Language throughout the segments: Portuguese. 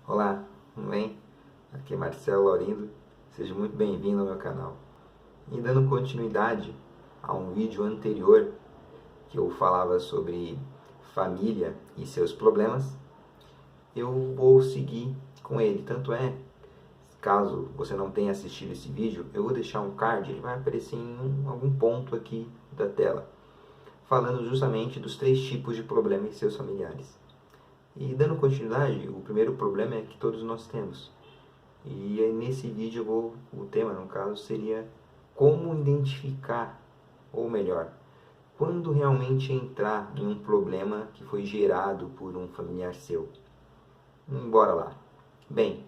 Olá, tudo bem? Aqui é Marcelo Laurindo, seja muito bem-vindo ao meu canal. E dando continuidade a um vídeo anterior que eu falava sobre família e seus problemas, eu vou seguir com ele. Tanto é, caso você não tenha assistido esse vídeo, eu vou deixar um card, ele vai aparecer em algum ponto aqui da tela, falando justamente dos 3 tipos de problema em seus familiares. E dando continuidade, o primeiro problema é que todos nós temos. E nesse vídeo o tema no caso seria como identificar, ou melhor, quando realmente entrar em um problema que foi gerado por um familiar seu. Bora lá. Bem,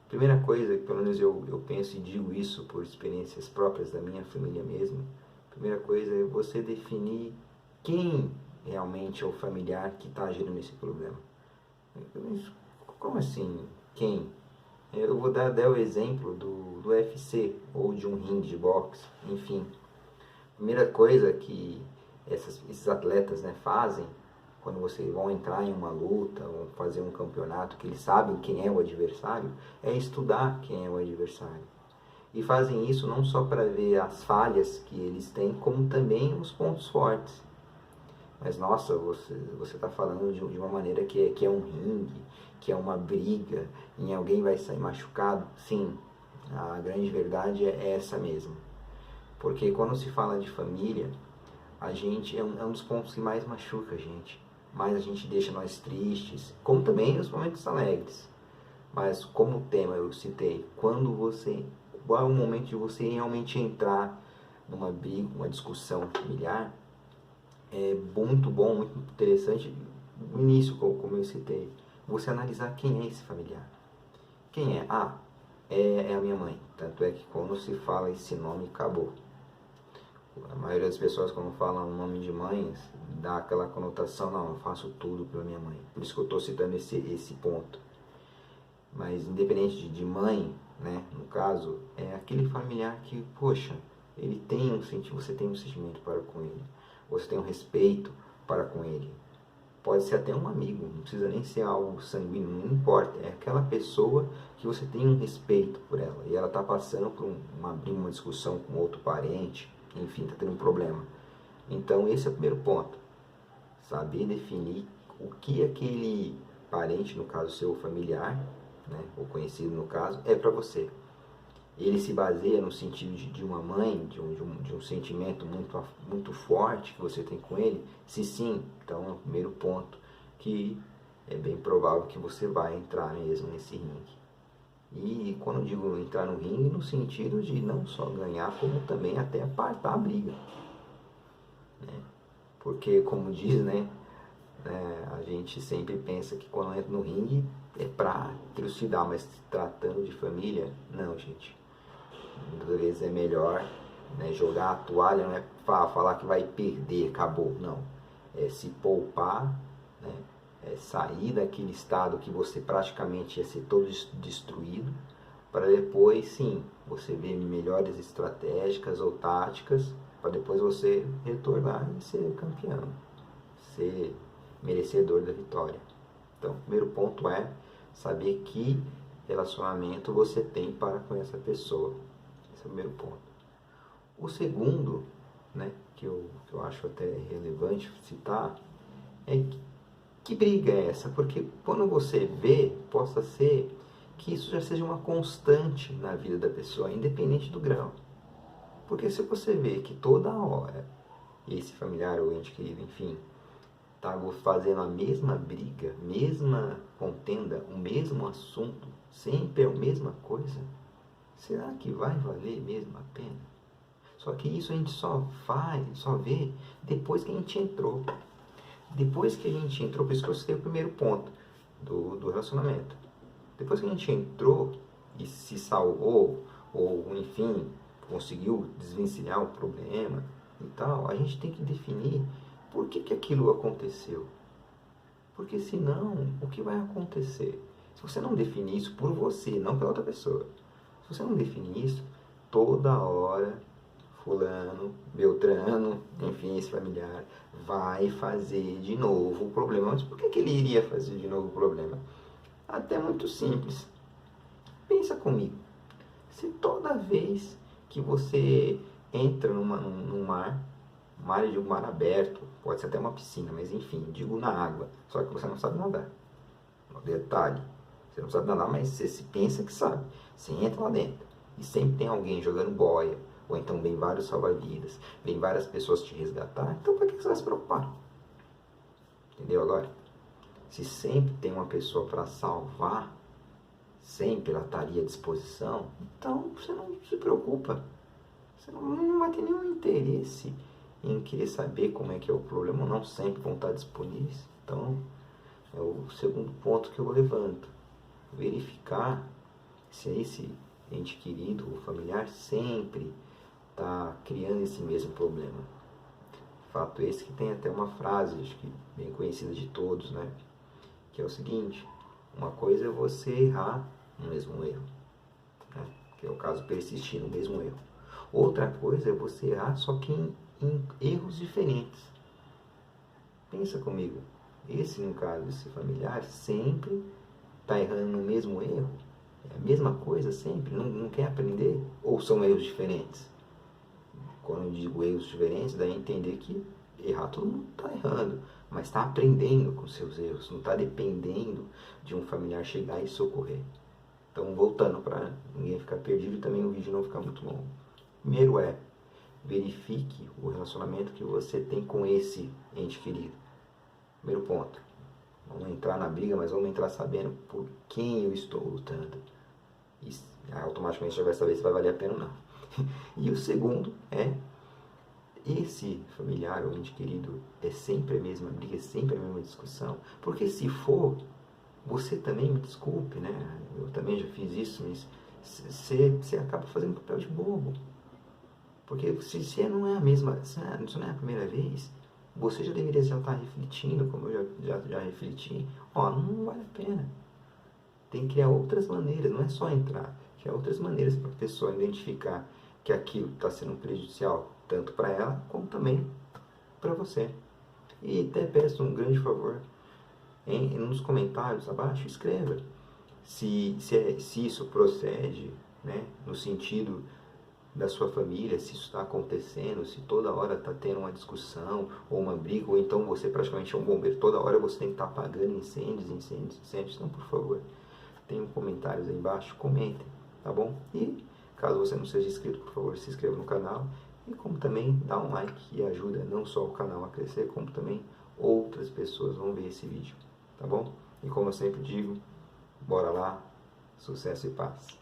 primeira coisa, pelo menos eu penso e digo isso por experiências próprias da minha família mesmo, primeira coisa é você definir quem realmente é o familiar que está gerando esse problema. Como assim? Quem? Eu vou dar o exemplo do UFC ou de um ringue de boxe, enfim. Primeira coisa que esses atletas, né, fazem quando vocês vão entrar em uma luta ou fazer um campeonato, que eles sabem quem é o adversário, é estudar quem é o adversário. E fazem isso não só para ver as falhas que eles têm, como também os pontos fortes. Mas nossa, você está falando de uma maneira que é um ringue, que é uma briga, e alguém vai sair machucado. Sim, a grande verdade é essa mesmo. Porque quando se fala de família, a gente é um dos pontos que mais machuca a gente. Mais a gente deixa nós tristes, como também os momentos alegres. Mas como tema eu citei, qual é o momento de você realmente entrar numa briga, uma discussão familiar, é muito bom, muito interessante, no início, como eu citei, você analisar quem é esse familiar. Quem é? É a minha mãe. Tanto é que quando se fala esse nome, acabou. A maioria das pessoas, quando falam o nome de mãe, dá aquela conotação, não, eu faço tudo pela minha mãe. Por isso que eu estou citando esse ponto. Mas independente de mãe, né, no caso, é aquele familiar que, poxa, ele tem um sentimento, você tem um sentimento para com ele. Você tem um respeito para com ele. Pode ser até um amigo, não precisa nem ser algo sanguíneo, não importa. É aquela pessoa que você tem um respeito por ela. E ela está passando por uma discussão com outro parente, enfim, está tendo um problema. Então esse é o primeiro ponto. Saber definir o que aquele parente, no caso seu familiar, né, ou conhecido no caso, é para você. Ele se baseia no sentido de uma mãe, de um sentimento muito forte que você tem com ele? Se sim, então é o primeiro ponto que é bem provável que você vai entrar mesmo nesse ringue. E quando eu digo entrar no ringue, no sentido de não só ganhar, como também até apartar a briga. Né? Porque, como diz, né, a gente sempre pensa que quando entra no ringue é para trucidar, mas se tratando de família, não, gente. Muitas vezes é melhor, né, jogar a toalha, não é falar que vai perder, acabou, não. É se poupar, né, é sair daquele estado que você praticamente ia ser todo destruído, para depois sim, você ver melhores estratégicas ou táticas, para depois você retornar e ser campeão, ser merecedor da vitória. Então, o primeiro ponto é saber que relacionamento você tem para com essa pessoa. Esse é o primeiro ponto. O segundo, né, que eu acho até relevante citar, é que briga é essa? Porque quando você vê, possa ser que isso já seja uma constante na vida da pessoa, independente do grau. Porque se você vê que toda hora esse familiar ou ente querido, enfim, está fazendo a mesma briga, mesma contenda, o mesmo assunto, sempre é a mesma coisa, será que vai valer mesmo a pena? Só que isso a gente só vê depois que a gente entrou. Depois que a gente entrou, por isso que eu citei o primeiro ponto do relacionamento. Depois que a gente entrou e se salvou, ou enfim, conseguiu desvencilhar o problema e tal, a gente tem que definir por que aquilo aconteceu. Porque senão, o que vai acontecer? Se você não definir isso por você, não pela outra pessoa, se você não definir isso, toda hora fulano, beltrano, enfim, esse familiar, vai fazer de novo o problema. Mas por que ele iria fazer de novo o problema? Até muito simples. Pensa comigo. Se toda vez que você entra num mar, de um mar aberto, pode ser até uma piscina, mas enfim, digo na água, só que você não sabe nadar. Detalhe, você não sabe nadar, mas você se pensa que sabe. Você entra lá dentro e sempre tem alguém jogando boia, ou então vem vários salva-vidas, vem várias pessoas te resgatar, então para que você vai se preocupar? Entendeu agora? Se sempre tem uma pessoa para salvar, sempre ela estaria à disposição, então você não se preocupa. Você não vai ter nenhum interesse em querer saber como é que é o problema, não sempre vão estar disponíveis. Então, é o segundo ponto que eu levanto. Verificar se esse ente querido ou familiar sempre está criando esse mesmo problema. Fato esse que tem até uma frase, acho que bem conhecida de todos, né? Que é o seguinte: uma coisa é você errar no mesmo erro, né? Que é o caso persistir no mesmo erro. Outra coisa é você errar só que em erros diferentes. Pensa comigo, no caso, esse familiar sempre está errando no mesmo erro? É a mesma coisa sempre? Não quer aprender? Ou são erros diferentes? Quando eu digo erros diferentes, dá a entender que errar todo mundo está errando, mas está aprendendo com seus erros, não está dependendo de um familiar chegar e socorrer. Então, voltando para ninguém ficar perdido e também o vídeo não ficar muito longo. Primeiro é, verifique o relacionamento que você tem com esse ente querido. Primeiro ponto. Vamos entrar na briga, mas vamos entrar sabendo por quem eu estou lutando. E automaticamente já vai saber se vai valer a pena ou não. E o segundo é, esse familiar ou ente querido é sempre a mesma briga, é sempre a mesma discussão. Porque se for, você também, me desculpe, né? Eu também já fiz isso, mas você acaba fazendo papel de bobo. Porque se não é a mesma, se não é a primeira vez, você já deveria já estar refletindo, como eu já refleti. Ó, não vale a pena. Tem que criar outras maneiras, não é só entrar. Criar outras maneiras para a pessoa identificar que aquilo está sendo prejudicial, tanto para ela, como também para você. E até peço um grande favor, nos comentários abaixo, escreva se isso procede, né, no sentido da sua família, se isso está acontecendo, se toda hora está tendo uma discussão ou uma briga, ou então você praticamente é um bombeiro, toda hora você tem que estar apagando incêndios. Então, por favor, tem comentários aí embaixo, comentem, tá bom? E caso você não seja inscrito, por favor, se inscreva no canal e como também dá um like que ajuda não só o canal a crescer, como também outras pessoas vão ver esse vídeo, tá bom? E como eu sempre digo, bora lá, sucesso e paz.